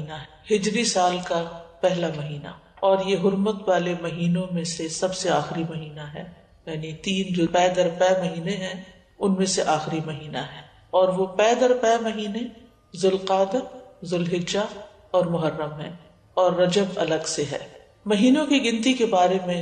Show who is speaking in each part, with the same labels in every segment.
Speaker 1: مہینہ ہے، ہجری سال کا پہلا مہینہ، اور یہ حرمت والے مہینوں میں سے سب سے آخری مہینہ ہے، یعنی 3 جو پے در پے مہینے ہیں ان میں سے آخری مہینہ ہے، اور وہ پے در پے مہینے ذوالقعدہ، ذوالحجہ اور محرم ہے، اور رجب الگ سے ہے۔ مہینوں کی گنتی کے بارے میں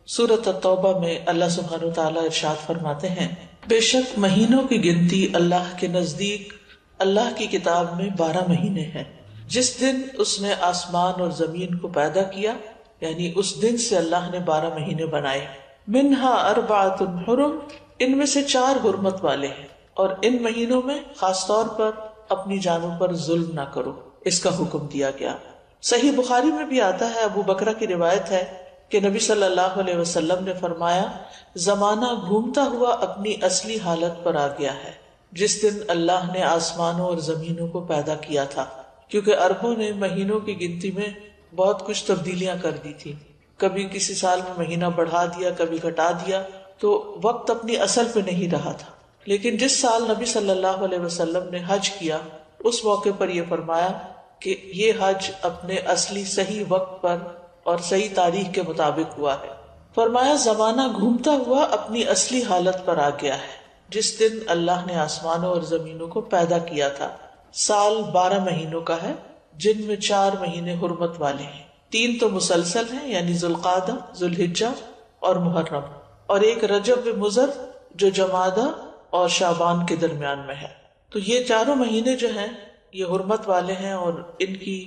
Speaker 1: سورۃ التوبہ میں اللہ سبحانہ وتعالیٰ ارشاد فرماتے ہیں، بے شک مہینوں کی گنتی اللہ کے نزدیک اللہ کی کتاب میں 12 مہینے ہیں، جس دن اس نے آسمان اور زمین کو پیدا کیا، یعنی اس دن سے اللہ نے 12 مہینے بنائے، منہا اربعۃ حرم، ان میں سے 4 حرمت والے ہیں، اور ان مہینوں میں خاص طور پر اپنی جانوں پر ظلم نہ کرو، اس کا حکم دیا گیا۔ صحیح بخاری میں بھی آتا ہے، ابو بکرہ کی روایت ہے کہ نبی صلی اللہ علیہ وسلم نے فرمایا، زمانہ گھومتا ہوا اپنی اصلی حالت پر آ گیا ہے جس دن اللہ نے آسمانوں اور زمینوں کو پیدا کیا تھا، کیونکہ عربوں نے مہینوں کی گنتی میں بہت کچھ تبدیلیاں کر دی تھی، کبھی کسی سال میں مہینہ بڑھا دیا، کبھی گھٹا دیا، تو وقت اپنی اصل پہ نہیں رہا تھا۔ لیکن جس سال نبی صلی اللہ علیہ وسلم نے حج کیا، اس موقع پر یہ فرمایا کہ یہ حج اپنے اصلی صحیح وقت پر اور صحیح تاریخ کے مطابق ہوا ہے۔ فرمایا زمانہ گھومتا ہوا اپنی اصلی حالت پر آ گیا ہے جس دن اللہ نے آسمانوں اور زمینوں کو پیدا کیا تھا۔ سال 12 مہینوں کا ہے، جن میں 4 مہینے حرمت والے ہیں، 3 تو مسلسل ہیں، یعنی ذوالقعدہ، ذوالحجہ اور محرم، اور ایک رجب مضر جو جمادہ اور شعبان کے درمیان میں ہے۔ تو یہ 4 مہینے جو ہیں یہ حرمت والے ہیں، اور ان کی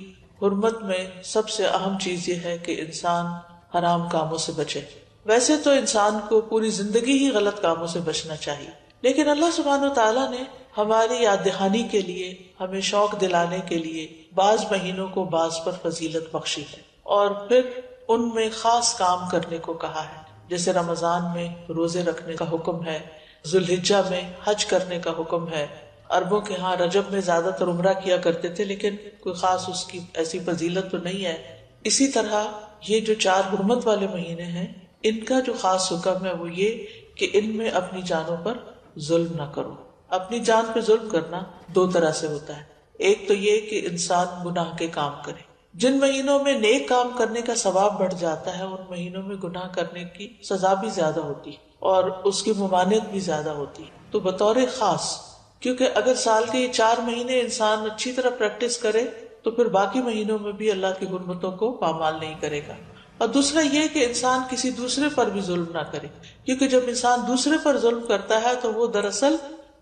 Speaker 1: حرمت میں سب سے اہم چیز یہ ہے کہ انسان حرام کاموں سے بچے۔ ویسے تو انسان کو پوری زندگی ہی غلط کاموں سے بچنا چاہیے، لیکن اللہ سبحانہ وتعالیٰ نے ہماری یاد دہانی کے لیے، ہمیں شوق دلانے کے لیے بعض مہینوں کو بعض پر فضیلت بخشی ہے، اور پھر ان میں خاص کام کرنے کو کہا ہے، جیسے رمضان میں روزے رکھنے کا حکم ہے، ذوالحجہ میں حج کرنے کا حکم ہے۔ عربوں کے ہاں رجب میں زیادہ تر عمرہ کیا کرتے تھے، لیکن کوئی خاص اس کی ایسی فضیلت تو نہیں ہے۔ اسی طرح یہ جو 4 حرمت والے مہینے ہیں، ان کا جو خاص حکم ہے وہ یہ کہ ان میں اپنی جانوں پر ظلم نہ کرو۔ اپنی جان پہ ظلم کرنا 2 طرح سے ہوتا ہے، ایک تو یہ کہ انسان گناہ کے کام کرے، جن مہینوں میں نیک کام کرنے کا ثواب بڑھ جاتا ہے ان مہینوں میں گناہ کرنے کی سزا بھی زیادہ ہوتی اور اس کی ممانعت بھی زیادہ ہوتی، تو بطور خاص، کیونکہ اگر سال کے یہ 4 مہینے انسان اچھی طرح پریکٹس کرے تو پھر باقی مہینوں میں بھی اللہ کی حرمتوں کو پامال نہیں کرے گا۔ اور دوسرا یہ کہ انسان کسی دوسرے پر بھی ظلم نہ کرے، کیونکہ جب انسان دوسرے پر ظلم کرتا ہے تو وہ دراصل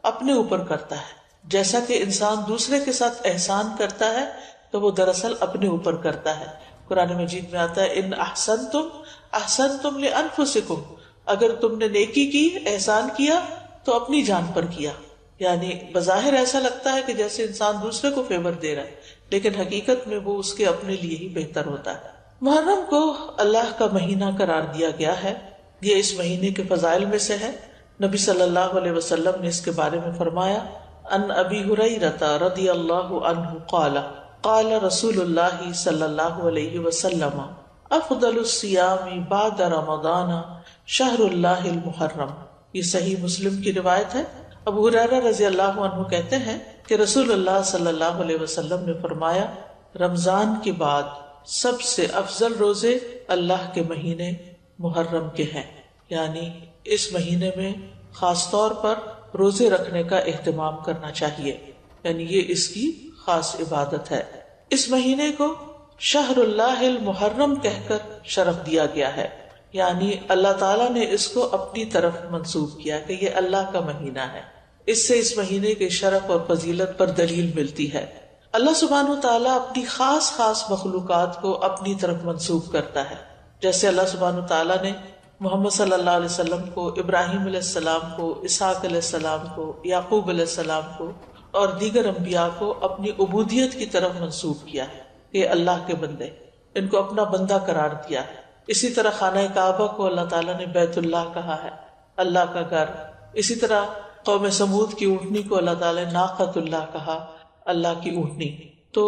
Speaker 1: اپنے اوپر کرتا ہے، جیسا کہ انسان دوسرے کے ساتھ احسان کرتا ہے تو وہ دراصل اپنے اوپر کرتا ہے۔ قرآن مجید میں آتا ہے ان احسنتم احسنتم لانفسکم، اگر تم نے نیکی کی، احسان کیا تو اپنی جان پر کیا، یعنی بظاہر ایسا لگتا ہے کہ جیسے انسان دوسرے کو فیور دے رہا ہے، لیکن حقیقت میں وہ اس کے اپنے لیے ہی بہتر ہوتا ہے۔ محرم کو اللہ کا مہینہ قرار دیا گیا ہے، یہ اس مہینے کے فضائل میں سے ہے۔ نبی صلی اللہ علیہ وسلم نے اس کے بارے میں فرمایا، ان ابی ہریرہ رضی اللہ عنہ قال قال رسول اللہ صلی اللہ علیہ وسلم افضل الصیام بعد رمضان شہر اللہ المحرم۔ یہ صحیح مسلم کی روایت ہے۔ ابو ہریرہ رضی اللہ عنہ کہتے ہیں کہ رسول اللہ صلی اللہ علیہ وسلم نے فرمایا، رمضان کے بعد سب سے افضل روزے اللہ کے مہینے محرم کے ہیں، یعنی اس مہینے میں خاص طور پر روزے رکھنے کا اہتمام کرنا چاہیے، یعنی یہ اس کی خاص عبادت ہے۔ اس مہینے کو شہر اللہ المحرم کہہ کر شرف دیا گیا ہے، یعنی اللہ تعالیٰ نے اس کو اپنی طرف منسوب کیا کہ یہ اللہ کا مہینہ ہے۔ اس سے اس مہینے کے شرف اور فضیلت پر دلیل ملتی ہے۔ اللہ سبحانہ وتعالیٰ اپنی خاص مخلوقات کو اپنی طرف منسوب کرتا ہے، جیسے اللہ سبحانہ وتعالیٰ نے محمد صلی اللہ علیہ وسلم کو، ابراہیم علیہ السلام کو، اسحاق علیہ السلام کو، یعقوب علیہ السلام کو اور دیگر انبیاء کو اپنی عبودیت کی طرف منسوب کیا ہے کہ اللہ کے بندے، ان کو اپنا بندہ قرار دیا ہے۔ اسی طرح خانہ کعبہ کو اللہ تعالیٰ نے بیت اللہ کہا ہے، اللہ کا گھر۔ اسی طرح قوم سمود کی اونٹنی کو اللہ تعالیٰ نے ناقۃ اللہ کہا، اللہ کی اونٹنی۔ تو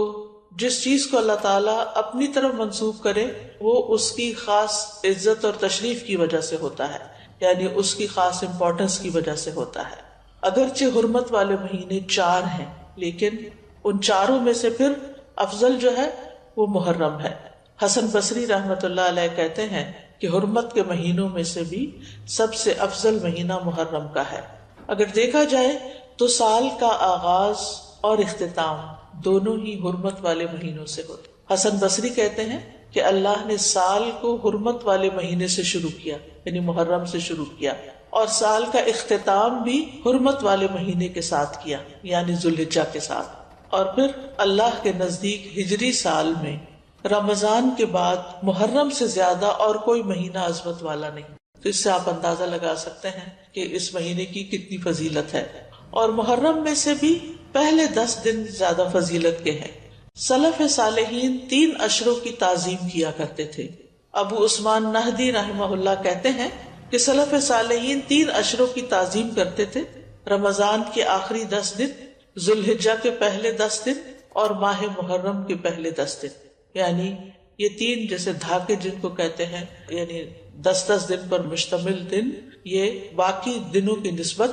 Speaker 1: جس چیز کو اللہ تعالیٰ اپنی طرف منسوب کرے وہ اس کی خاص عزت اور تشریف کی وجہ سے ہوتا ہے، یعنی اس کی خاص امپورٹنس کی وجہ سے ہوتا ہے۔ اگرچہ حرمت والے مہینے 4 ہیں، لیکن ان 4 میں سے پھر افضل جو ہے وہ محرم ہے۔ حسن بصری رحمت اللہ علیہ کہتے ہیں کہ حرمت کے مہینوں میں سے بھی سب سے افضل مہینہ محرم کا ہے۔ اگر دیکھا جائے تو سال کا آغاز اور اختتام دونوں ہی حرمت والے مہینوں سے ہوتے۔ حسن بصری کہتے ہیں کہ اللہ نے سال کو حرمت والے مہینے سے شروع کیا، یعنی محرم سے شروع کیا، اور سال کا اختتام بھی حرمت والے مہینے کے ساتھ کیا، یعنی ذوالحجہ کے ساتھ۔ اور پھر اللہ کے نزدیک ہجری سال میں رمضان کے بعد محرم سے زیادہ اور کوئی مہینہ عظمت والا نہیں۔ تو اس سے آپ اندازہ لگا سکتے ہیں کہ اس مہینے کی کتنی فضیلت ہے۔ اور محرم میں سے بھی پہلے 10 دن زیادہ فضیلت کے ہیں۔ سلف صالحین 3 اشروں کی تعظیم کیا کرتے تھے۔ ابو عثمان نہدی رحمہ اللہ کہتے ہیں کہ سلف صالحین 3 اشروں کی تعظیم کرتے تھے: رمضان کے آخری 10 دن، ذوالحجہ کے پہلے 10 دن اور ماہ محرم کے پہلے 10 دن۔ یعنی یہ 3 جیسے دھاکے جن کو کہتے ہیں، یعنی 10 دن پر مشتمل دن، یہ باقی دنوں کی نسبت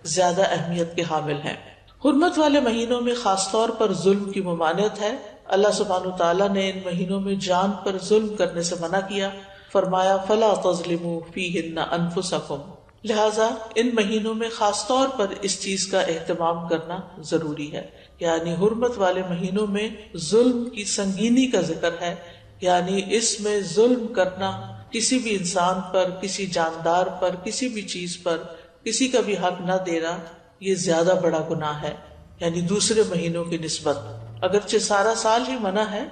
Speaker 1: زیادہ اہمیت کے حامل ہیں۔ حرمت والے مہینوں میں خاص طور پر ظلم کی ممانعت ہے۔ اللہ سبحانہ تعالیٰ نے ان مہینوں میں جان پر ظلم کرنے سے منع کیا، فرمایا فَلَا تَظْلِمُوا فِيهِنَّ أَنفُسَكُمْ، لہٰذا ان مہینوں میں خاص طور پر اس چیز کا اہتمام کرنا ضروری ہے۔ یعنی حرمت والے مہینوں میں ظلم کی سنگینی کا ذکر ہے، یعنی اس میں ظلم کرنا، کسی بھی انسان پر، کسی جاندار پر، کسی بھی چیز پر کسی کا بھی حق نہ دینا، یہ زیادہ بڑا گناہ ہے، یعنی دوسرے مہینوں کی نسبت۔ اگرچہ سارا سال ہی منع ہے،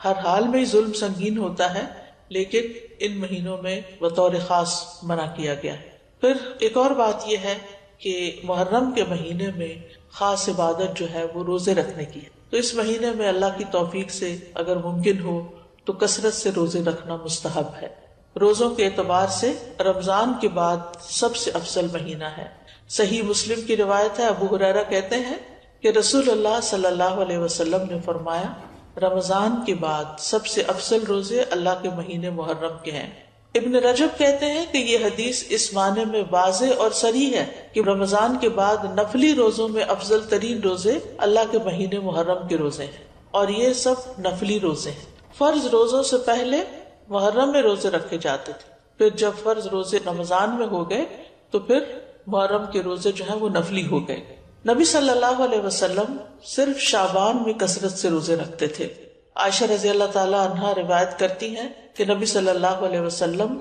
Speaker 1: ہر حال میں ظلم سنگین ہوتا ہے، لیکن ان مہینوں میں بطور خاص منع کیا گیا ہے۔ پھر ایک اور بات یہ ہے کہ محرم کے مہینے میں خاص عبادت جو ہے وہ روزے رکھنے کی ہے۔ تو اس مہینے میں اللہ کی توفیق سے اگر ممکن ہو تو کثرت سے روزے رکھنا مستحب ہے۔ روزوں کے اعتبار سے رمضان کے بعد سب سے افضل مہینہ ہے۔ صحیح مسلم کی روایت ہے، ابو ہریرہ کہتے ہیں کہ رسول اللہ صلی اللہ علیہ وسلم نے فرمایا، رمضان کے بعد سب سے افضل روزے اللہ کے مہینے محرم کے ہیں۔ ابن رجب کہتے ہیں کہ یہ حدیث اس معنی میں واضح اور صریح ہے کہ رمضان کے بعد نفلی روزوں میں افضل ترین روزے اللہ کے مہینے محرم کے روزے ہیں، اور یہ سب نفلی روزے ہیں۔ فرض روزوں سے پہلے محرم میں روزے رکھے جاتے تھے، پھر جب فرض روزے رمضان میں ہو گئے تو پھر محرم کے روزے جو ہیں وہ نفلی ہو گئے۔ نبی صلی اللہ علیہ وسلم صرف شعبان میں کثرت سے روزے رکھتے تھے۔ عائشہ رضی اللہ تعالیٰ عنہا روایت کرتی ہیں کہ نبی صلی اللہ علیہ وسلم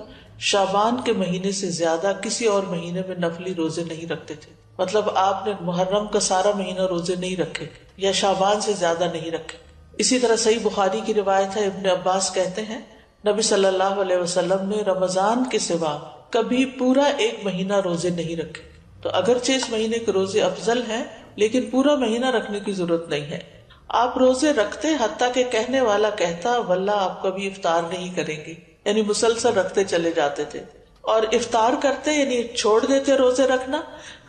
Speaker 1: شعبان کے مہینے سے زیادہ کسی اور مہینے میں نفلی روزے نہیں رکھتے تھے۔ مطلب آپ نے محرم کا سارا مہینہ روزے نہیں رکھے یا شعبان سے زیادہ نہیں رکھے۔ اسی طرح صحیح بخاری کی روایت ہے، ابن عباس کہتے ہیں نبی صلی اللہ علیہ وسلم نے رمضان کے سوا کبھی پورا ایک مہینہ روزے نہیں رکھے۔ تو اگرچہ اس مہینے کے روزے افضل ہیں، لیکن پورا مہینہ رکھنے کی ضرورت نہیں ہے۔ آپ روزے رکھتے حتیٰ کہ کہنے والا کہتا واللہ آپ کبھی افطار نہیں کریں گے، یعنی مسلسل رکھتے چلے جاتے تھے، اور افطار کرتے یعنی چھوڑ دیتے روزے رکھنا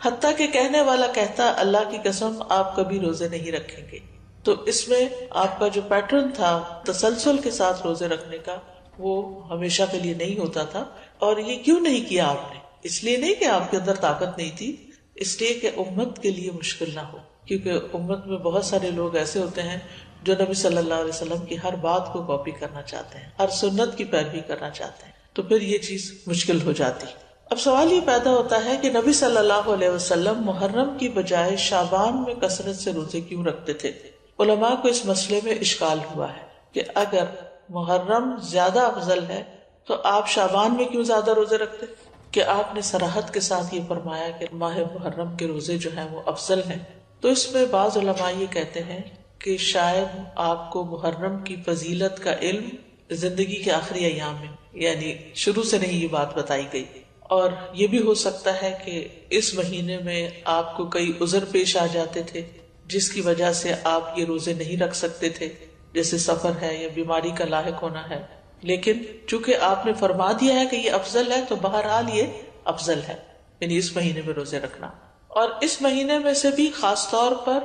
Speaker 1: حتیٰ کہ کہنے والا کہتا اللہ کی قسم آپ کبھی روزے نہیں رکھیں گے۔ تو اس میں آپ کا جو پیٹرن تھا تسلسل کے ساتھ روزے رکھنے کا، وہ ہمیشہ کے لیے نہیں ہوتا تھا۔ اور یہ کیوں نہیں کیا آپ نے؟ اس لیے نہیں کہ آپ کے اندر طاقت نہیں تھی، اس لیے کہ امت کے لیے مشکل نہ ہو، کیونکہ امت میں بہت سارے لوگ ایسے ہوتے ہیں جو نبی صلی اللہ علیہ وسلم کی ہر بات کو کاپی کرنا چاہتے ہیں، ہر سنت کی پیروی کرنا چاہتے ہیں، تو پھر یہ چیز مشکل ہو جاتی۔ اب سوال یہ پیدا ہوتا ہے کہ نبی صلی اللہ علیہ وسلم محرم کی بجائے شعبان میں کثرت سے روزے کیوں رکھتے تھے؟ علماء کو اس مسئلے میں اشکال ہوا ہے کہ اگر محرم زیادہ افضل ہے تو آپ شعبان میں کیوں زیادہ روزے رکھتے؟ کہ آپ نے صراحت کے ساتھ یہ فرمایا کہ ماہ محرم کے روزے جو ہیں وہ افضل ہیں۔ تو اس میں بعض علماء یہ کہتے ہیں کہ شاید آپ کو محرم کی فضیلت کا علم زندگی کے آخری ایام میں، یعنی شروع سے نہیں یہ بات بتائی گئی، اور یہ بھی ہو سکتا ہے کہ اس مہینے میں آپ کو کئی عذر پیش آ جاتے تھے جس کی وجہ سے آپ یہ روزے نہیں رکھ سکتے تھے، جیسے سفر ہے یا بیماری کا لاحق ہونا ہے، لیکن چونکہ آپ نے فرما دیا ہے کہ یہ افضل ہے تو بہرحال یہ افضل ہے، یعنی اس مہینے میں روزے رکھنا۔ اور اس مہینے میں سے بھی خاص طور پر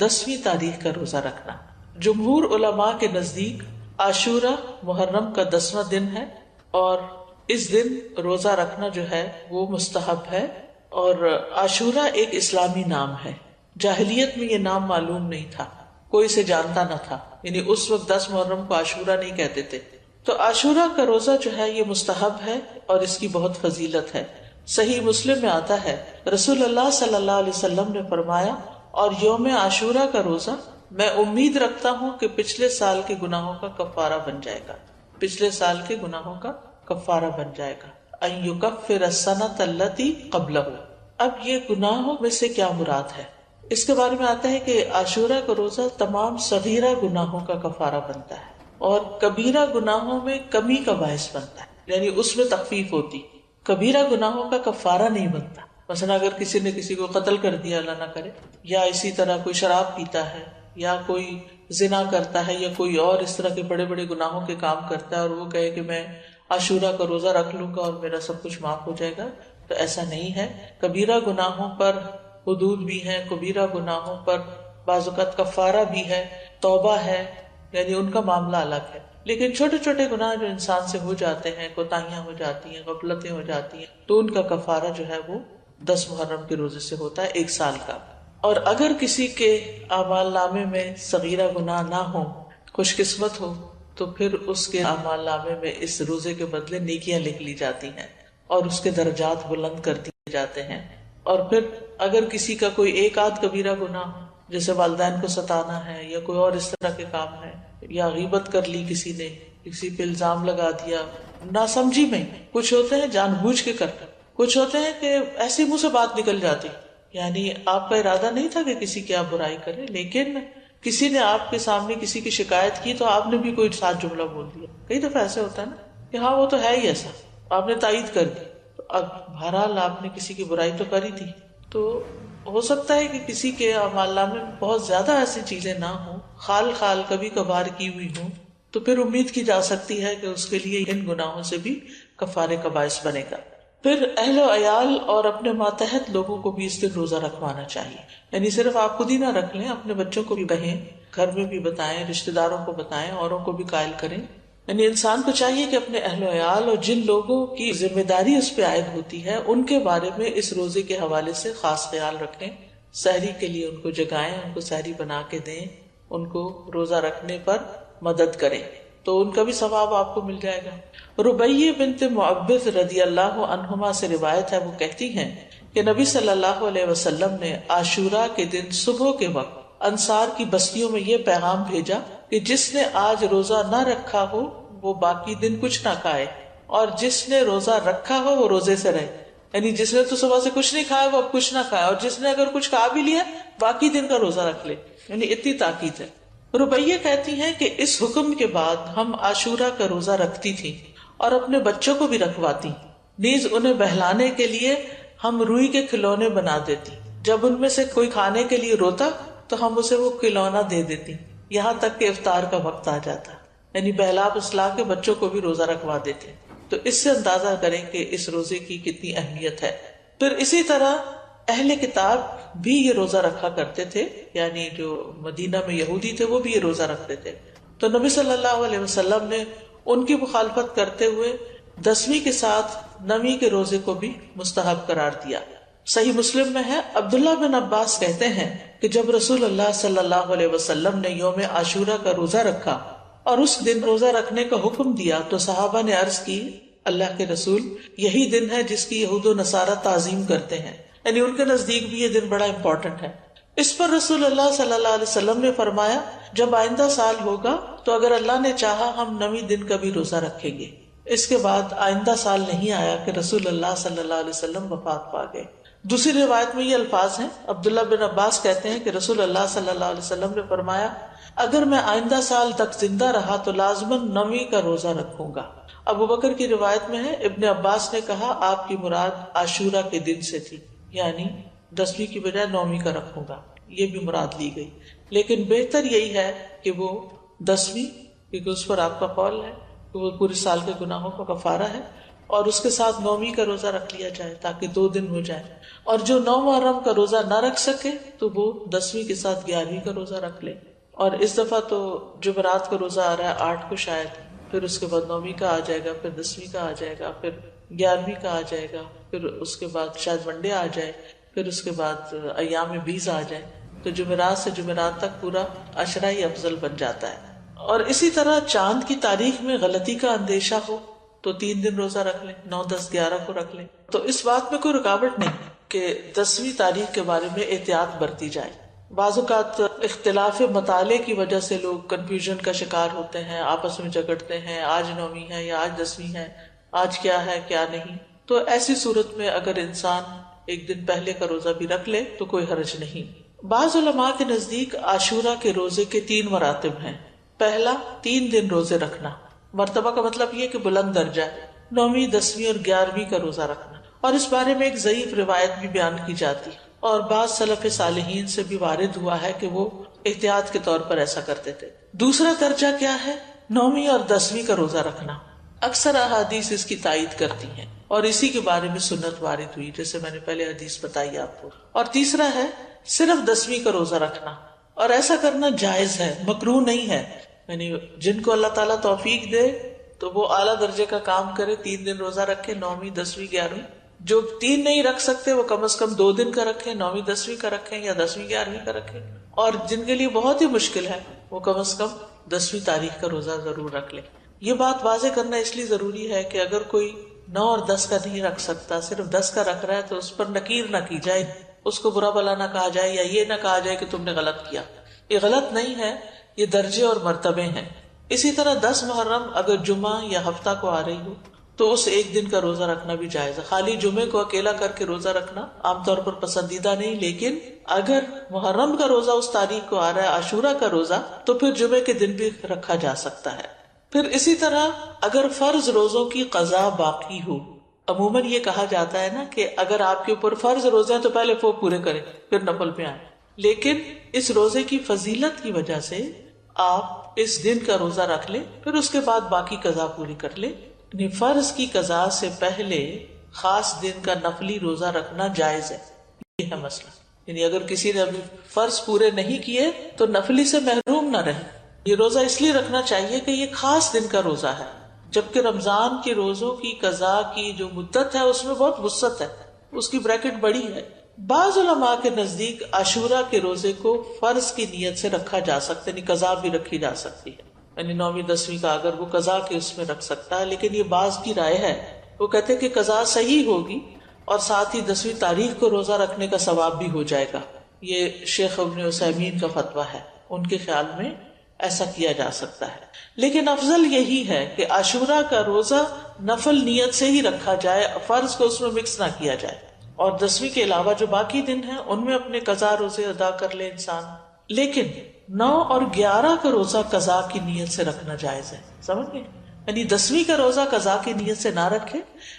Speaker 1: 10ویں تاریخ کا روزہ رکھنا۔ جمہور علماء کے نزدیک عاشورہ محرم کا 10واں دن ہے، اور اس دن روزہ رکھنا جو ہے وہ مستحب ہے۔ اور عاشورہ ایک اسلامی نام ہے، جاہلیت میں یہ نام معلوم نہیں تھا، کوئی اسے جانتا نہ تھا، یعنی اس وقت 10 محرم کو عاشورہ نہیں کہتے تھے. تو عاشورہ کا روزہ جو ہے یہ مستحب ہے اور اس کی بہت فضیلت ہے. صحیح مسلم میں آتا ہے رسول اللہ صلی اللہ علیہ وسلم نے فرمایا، اور یوم عاشورہ کا روزہ میں امید رکھتا ہوں کہ پچھلے سال کے گناہوں کا کفارہ بن جائے گا، پچھلے سال کے گناہوں کا کفارہ بن جائے گا. ان یکفر السنۃ التی قبلہ. اب یہ گناہوں میں سے کیا مراد ہے؟ اس کے بارے میں آتا ہے کہ عاشورہ کا روزہ تمام صغیرہ گناہوں کا کفارہ بنتا ہے اور کبیرہ گناہوں میں کمی کا باعث بنتا ہے، یعنی اس میں تخفیف ہوتی. کبیرہ گناہوں کا کفارہ نہیں بنتا. مثلا اگر کسی نے کسی کو قتل کر دیا، اللہ نہ کرے، یا اسی طرح کوئی شراب پیتا ہے یا کوئی زنا کرتا ہے یا کوئی اور اس طرح کے بڑے بڑے گناہوں کے کام کرتا ہے اور وہ کہے کہ میں عاشورہ کا روزہ رکھ لوں گا اور میرا سب کچھ معاف ہو جائے گا، تو ایسا نہیں ہے. کبیرہ گناہوں پر حدود بھی ہیں، کبیرہ گناہوں پر بعض اوقات کفارہ بھی ہے، توبہ ہے، یعنی ان کا معاملہ الگ ہے. لیکن چھوٹے چھوٹے گناہ جو انسان سے ہو جاتے ہیں، کوتاہیاں ہو جاتی ہیں، غفلتیں ہو جاتی ہیں، تو ان کا کفارہ جو ہے وہ 10 محرم کے روزے سے ہوتا ہے، 1 سال کا. اور اگر کسی کے اعمال نامے میں صغیرہ گناہ نہ ہو، خوش قسمت ہو، تو پھر اس کے اعمال نامے میں اس روزے کے بدلے نیکیاں لکھ لی جاتی ہیں اور اس کے درجات بلند کر دیے جاتے ہیں. اور پھر اگر کسی کا کوئی ایک آدھ کبیرہ گناہ ہو، جیسے والدین کو ستانا ہے یا کوئی اور اس طرح کے کام ہے، یا غیبت کر لی کسی نے، کسی پہ الزام لگا دیا ناسمجھی میں، کچھ ہوتے ہیں جان بوجھ کے کرتے، کچھ ہوتے ہیں کہ ایسے منہ سے بات نکل جاتی، یعنی آپ کا ارادہ نہیں تھا کہ کسی کی آپ برائی کریں، لیکن کسی نے آپ کے سامنے کسی کی شکایت کی تو آپ نے بھی کوئی ساتھ جملہ بول دیا. کئی دفعہ ایسے ہوتا ہے نا کہ ہاں وہ تو ہے ہی ایسا، آپ نے تائید کر دی. اب بہرحال آپ نے کسی کی برائی تو کری تھی، تو ہو سکتا ہے کہ کسی کے اعمال نامے میں بہت زیادہ ایسی چیزیں نہ ہوں، خال خال کبھی کبھار کی ہوئی ہوں، تو پھر امید کی جا سکتی ہے کہ اس کے لیے ان گناہوں سے بھی کفارے کا باعث بنے گا. پھر اہل و عیال اور اپنے ماتحت لوگوں کو بھی اس دن روزہ رکھوانا چاہیے. یعنی صرف آپ خود ہی نہ رکھ لیں، اپنے بچوں کو بھی کہیں، گھر میں بھی بتائیں، رشتہ داروں کو بتائیں، اوروں کو بھی قائل کریں. یعنی انسان کو چاہیے کہ اپنے اہل و عیال اور جن لوگوں کی ذمہ داری اس پہ عائد ہوتی ہے ان کے بارے میں اس روزے کے حوالے سے خاص خیال رکھیں. سحری کے لیے ان کو جگائیں، ان کو سحری بنا کے دیں، ان کو روزہ رکھنے پر مدد کریں، تو ان کا بھی ثواب آپ کو مل جائے گا. ربیہ بنت معبد رضی اللہ عنہما سے روایت ہے، وہ کہتی ہیں کہ نبی صلی اللہ علیہ وسلم نے عاشورہ کے دن صبح کے وقت انصار کی بستیوں میں یہ پیغام بھیجا کہ جس نے آج روزہ نہ رکھا ہو وہ باقی دن کچھ نہ کھائے، اور جس نے روزہ رکھا ہو وہ روزے سے رہے. یعنی جس نے تو صبح سے کچھ نہیں کھایا وہ اب کچھ نہ کھائے، اور جس نے اگر کچھ کھا بھی لیا باقی دن کا روزہ رکھ لے. یعنی اتنی تاکید ہے. ربیہ کہتی ہیں کہ اس حکم کے بعد ہم عاشورہ کا روزہ رکھتی تھی اور اپنے بچوں کو بھی رکھواتی، نیز انہیں بہلانے کے لیے ہم روئی کے کھلونے بنا دیتی. جب ان میں سے کوئی کھانے کے لیے روتا تو ہم اسے وہ کھلونا دے دیتی، یہاں تک کہ افطار کا وقت آ جاتا. یعنی بہلا پسلا کے بچوں کو بھی روزہ رکھوا دیتے. تو اس سے اندازہ کریں کہ اس روزے کی کتنی اہمیت ہے. پھر اسی طرح اہل کتاب بھی یہ روزہ رکھا کرتے تھے، یعنی جو مدینہ میں یہودی تھے وہ بھی یہ روزہ رکھتے تھے. تو نبی صلی اللہ علیہ وسلم نے ان کی مخالفت کرتے ہوئے 10ویں کے ساتھ 9ویں کے روزے کو بھی مستحب قرار دیا. صحیح مسلم میں ہے، عبداللہ بن عباس کہتے ہیں کہ جب رسول اللہ صلی اللہ علیہ وسلم نے یوم عاشورہ کا روزہ رکھا اور اس دن روزہ رکھنے کا حکم دیا تو صحابہ نے عرض کی، اللہ کے رسول، یہی دن ہے جس کی یہود و نصارہ تعظیم کرتے ہیں، یعنی ان کے نزدیک بھی یہ دن بڑا امپورٹنٹ ہے. اس پر رسول اللہ صلی اللہ علیہ وسلم نے فرمایا، جب آئندہ سال ہوگا تو اگر اللہ نے چاہا ہم 9ویں دن کا بھی روزہ رکھیں گے. اس کے بعد آئندہ سال نہیں آیا کہ رسول اللہ صلی اللہ علیہ وسلم وفات پا گئے. دوسری روایت میں یہ الفاظ ہیں، عبداللہ بن عباس کہتے ہیں کہ رسول اللہ صلی اللہ علیہ وسلم نے فرمایا، اگر میں آئندہ سال تک زندہ رہا تو لازماً 9ویں کا روزہ رکھوں گا. ابو بکر کی روایت میں ہے، ابن عباس نے کہا آپ کی مراد عاشورہ کے دن سے تھی، یعنی 10ویں کی بجائے 9ویں کا رکھوں گا، یہ بھی مراد لی گئی. لیکن بہتر یہی ہے کہ وہ 10ویں، کیونکہ اس پر آپ کا قول ہے کہ وہ پورے سال کے گناہوں کا کفارہ ہے، اور اس کے ساتھ 9ویں کا روزہ رکھ لیا جائے تاکہ 2 دن ہو جائے. اور جو 9 محرم کا روزہ نہ رکھ سکے تو وہ 10ویں کے ساتھ 11ویں کا روزہ رکھ لے. اور اس دفعہ تو جمعرات کا روزہ آ رہا ہے 8 کو شاید، پھر اس کے بعد 9ویں کا آ جائے گا، پھر 10ویں کا آ جائے گا، پھر 11ویں کا آ جائے گا، پھر اس کے بعد شاید منڈے آ جائے، پھر اس کے بعد ایام 20 آ جائے. تو جمعرات سے جمعرات تک پورا عشرہ ہی افضل بن جاتا ہے. اور اسی طرح چاند کی تاریخ میں غلطی کا اندیشہ ہو تو 3 دن روزہ رکھ لیں، 9، 10، 11 کو رکھ لیں. تو اس بات میں کوئی رکاوٹ نہیں کہ 10ویں تاریخ کے بارے میں احتیاط برتی جائے. بعض اوقات اختلاف مطالعے کی وجہ سے لوگ کنفیوژن کا شکار ہوتے ہیں، آپس میں جھگڑتے ہیں، آج 9ویں ہے یا آج 10ویں ہے، آج کیا ہے کیا نہیں. تو ایسی صورت میں اگر انسان ایک دن پہلے کا روزہ بھی رکھ لے تو کوئی حرج نہیں. بعض علماء کے نزدیک عاشورہ کے روزے کے 3 مراتب ہیں. پہلا 3 دن روزے رکھنا، مرتبہ کا مطلب یہ کہ بلند درجہ ہے، 9ویں، 10ویں اور 11ویں کا روزہ رکھنا. اور اس بارے میں ایک ضعیف روایت بھی بیان کی جاتی اور بعض سلف صالحین سے بھی وارد ہوا ہے کہ وہ احتیاط کے طور پر ایسا کرتے تھے. دوسرا درجہ کیا ہے؟ 9ویں اور 10ویں کا روزہ رکھنا. اکثر احادیث اس کی تائید کرتی ہیں اور اسی کے بارے میں سنت وارد ہوئی، جیسے میں نے پہلے حدیث بتائی آپ کو. اور تیسرا ہے صرف 10ویں کا روزہ رکھنا، اور ایسا کرنا جائز ہے، مکروہ نہیں ہے. یعنی جن کو اللہ تعالیٰ توفیق دے تو وہ اعلیٰ درجے کا کام کرے، 3 دن روزہ رکھے، 9ویں، 10ویں، 11ویں. جو 3 نہیں رکھ سکتے وہ کم از کم 2 دن کا رکھیں، 9ویں، 10ویں کا رکھیں یا 10ویں، 11ویں کا رکھیں. اور جن کے لیے بہت ہی مشکل ہے وہ کم از کم 10ویں تاریخ کا روزہ ضرور رکھ لیں. یہ بات واضح کرنا اس لیے ضروری ہے کہ اگر کوئی 9 اور 10 کا نہیں رکھ سکتا، صرف 10 کا رکھ رہا ہے، تو اس پر نکیر نہ کی جائے، اس کو برا بلا نہ کہا جائے یا یہ نہ کہا جائے کہ تم نے غلط کیا. یہ غلط نہیں ہے، یہ درجے اور مرتبے ہیں. اسی طرح 10 محرم اگر جمعہ یا ہفتہ کو آ رہی ہو تو اس ایک دن کا روزہ رکھنا بھی جائز ہے. خالی جمعے کو اکیلا کر کے روزہ رکھنا عام طور پر پسندیدہ نہیں، لیکن اگر محرم کا روزہ اس تاریخ کو آ رہا ہے، عاشورہ کا روزہ، تو پھر جمعے کے دن بھی رکھا جا سکتا ہے. پھر اسی طرح اگر فرض روزوں کی قضا باقی ہو، عموماً یہ کہا جاتا ہے نا کہ اگر آپ کے اوپر فرض روزے ہیں تو پہلے وہ پورے کریں پھر نفل پہ آئیں، لیکن اس روزے کی فضیلت کی وجہ سے آپ اس دن کا روزہ رکھ لیں، پھر اس کے بعد باقی قضا پوری کر لیں. یعنی فرض کی قضا سے پہلے خاص دن کا نفلی روزہ رکھنا جائز ہے. یہ ہے مسئلہ. یعنی اگر کسی نے ابھی فرض پورے نہیں کیے تو نفلی سے محروم نہ رہے. یہ روزہ اس لیے رکھنا چاہیے کہ یہ خاص دن کا روزہ ہے، جبکہ رمضان کے روزوں کی قضا کی جو مدت ہے اس میں بہت وسعت ہے، اس کی بریکٹ بڑی ہے. بعض علماء کے نزدیک عاشورہ کے روزے کو فرض کی نیت سے رکھا جا سکتا ہے، یعنی قضا بھی رکھی جا سکتی ہے. یعنی 9ویں 10ویں کا اگر وہ قضا کے اس میں رکھ سکتا ہے، لیکن یہ بعض کی رائے ہے. وہ کہتے ہیں کہ قضا صحیح ہوگی اور ساتھ ہی 10ویں تاریخ کو روزہ رکھنے کا ثواب بھی ہو جائے گا. یہ شیخ ابن عثیمین کا فتویٰ ہے، ان کے خیال میں ایسا کیا جا سکتا ہے. لیکن افضل یہی ہے کہ عاشورہ کا روزہ نفل نیت سے ہی رکھا جائے، فرض کو اس میں مکس نہ کیا جائے، اور 10ویں کے علاوہ جو باقی دن ہیں ان میں اپنے قضا روزے ادا کر لے انسان. لیکن 9 اور 11 کا روزہ قضا کی نیت سے رکھنا جائز ہے. سمجھ گئے؟ یعنی 10ویں کا روزہ قضا کی نیت سے نہ رکھے،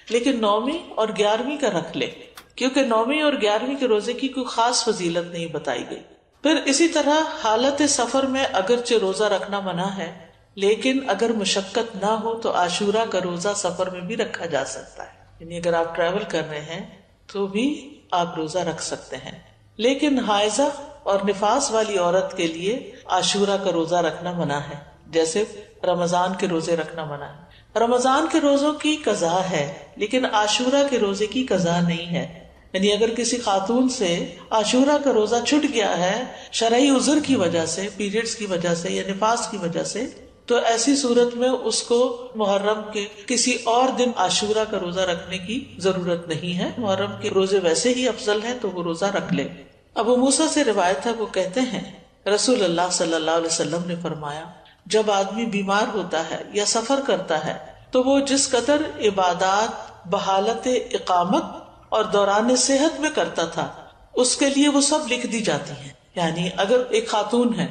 Speaker 1: لیکن 9ویں اور 11ویں کا رکھ لے، کیونکہ 9ویں اور 11ویں کے روزے کی کوئی خاص فضیلت نہیں بتائی گئی. پھر اسی طرح حالت سفر میں اگرچہ روزہ رکھنا منع ہے، لیکن اگر مشقت نہ ہو تو عاشورہ کا روزہ سفر میں بھی رکھا جا سکتا ہے. یعنی اگر آپ ٹریول کر رہے ہیں تو بھی آپ روزہ رکھ سکتے ہیں. لیکن حائضہ اور نفاس والی عورت کے لیے عاشورہ کا روزہ رکھنا منع ہے، جیسے رمضان کے روزے رکھنا منع ہے. رمضان کے روزوں کی قضا ہے لیکن عاشورہ کے روزے کی قضا نہیں ہے. یعنی اگر کسی خاتون سے عاشورہ کا روزہ چھٹ گیا ہے شرعی عذر کی وجہ سے، پیریڈز کی وجہ سے یا نفاس کی وجہ سے، تو ایسی صورت میں اس کو محرم کے کسی اور دن عاشورہ کا روزہ رکھنے کی ضرورت نہیں ہے. محرم کے روزے ویسے ہی افضل ہیں تو وہ روزہ رکھ لے. ابو موسیٰ سے روایت ہے، وہ کہتے ہیں رسول اللہ صلی اللہ علیہ وسلم نے فرمایا، جب آدمی بیمار ہوتا ہے یا سفر کرتا ہے تو وہ جس قدر عبادات بحالت اقامت اور دوران صحت میں کرتا تھا اس کے لیے وہ سب لکھ دی جاتی ہیں. یعنی اگر ایک خاتون ہے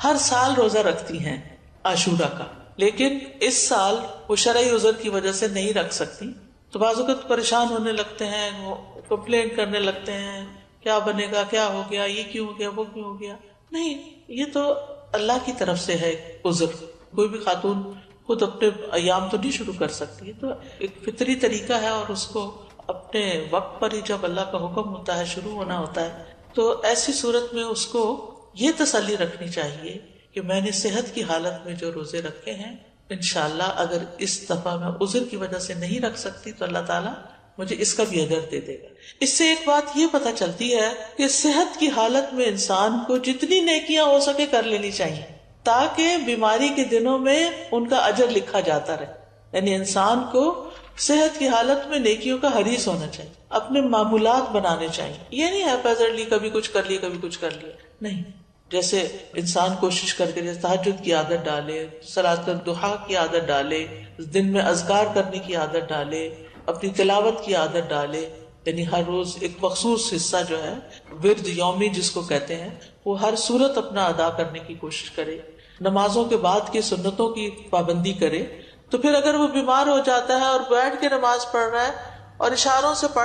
Speaker 1: ہر سال روزہ رکھتی ہیں عاشورہ کا، لیکن اس سال وہ شرعی عذر کی وجہ سے نہیں رکھ سکتی، تو بعض اوقات پریشان ہونے لگتے ہیں، وہ کمپلین کرنے لگتے ہیں، کیا بنے گا، کیا ہو گیا، یہ کیوں ہو گیا، وہ کیوں ہو گیا. نہیں، یہ تو اللہ کی طرف سے ہے عذر. کوئی بھی خاتون خود اپنے ایام تو نہیں شروع کر سکتی، تو ایک فطری طریقہ ہے اور اس کو اپنے وقت پر ہی جب اللہ کا حکم ہوتا ہے شروع ہونا ہوتا ہے. تو ایسی صورت میں اس کو یہ تسلی رکھنی چاہیے کہ میں نے صحت کی حالت میں جو روزے رکھے ہیں انشاءاللہ اگر اس دفعہ میں عذر کی وجہ سے نہیں رکھ سکتی تو اللہ تعالیٰ مجھے اس کا بھی اجر دے دے گا. اس سے ایک بات یہ پتہ چلتی ہے کہ صحت کی حالت میں انسان کو جتنی نیکیاں ہو سکے کر لینی چاہیے. تاکہ بیماری کے دنوں میں ان کا اجر لکھا جاتا رہے. یعنی انسان کو صحت کی حالت میں نیکیوں کا حریص ہونا چاہیے، اپنے معمولات بنانے چاہیے. یہ نہیں ہے کبھی کچھ کر لیا کبھی کچھ کر لیا، نہیں. جیسے انسان کوشش کر کے جیسے تہجد کی عادت ڈالے، صلاۃ الضحیٰ کی عادت ڈالے، دن میں اذکار کرنے کی عادت ڈالے، اپنی تلاوت کی عادت ڈالے. یعنی ہر روز ایک مخصوص حصہ جو ہے ورد یومی جس کو کہتے ہیں، وہ ہر صورت اپنا ادا کرنے کی کوشش کرے. نمازوں کے بعد کی سنتوں کی پابندی کرے. تو پھر اگر وہ بیمار ہو جاتا ہے اور بیٹھ کے نماز پڑھ رہا ہے اور اشاروں سے پڑھ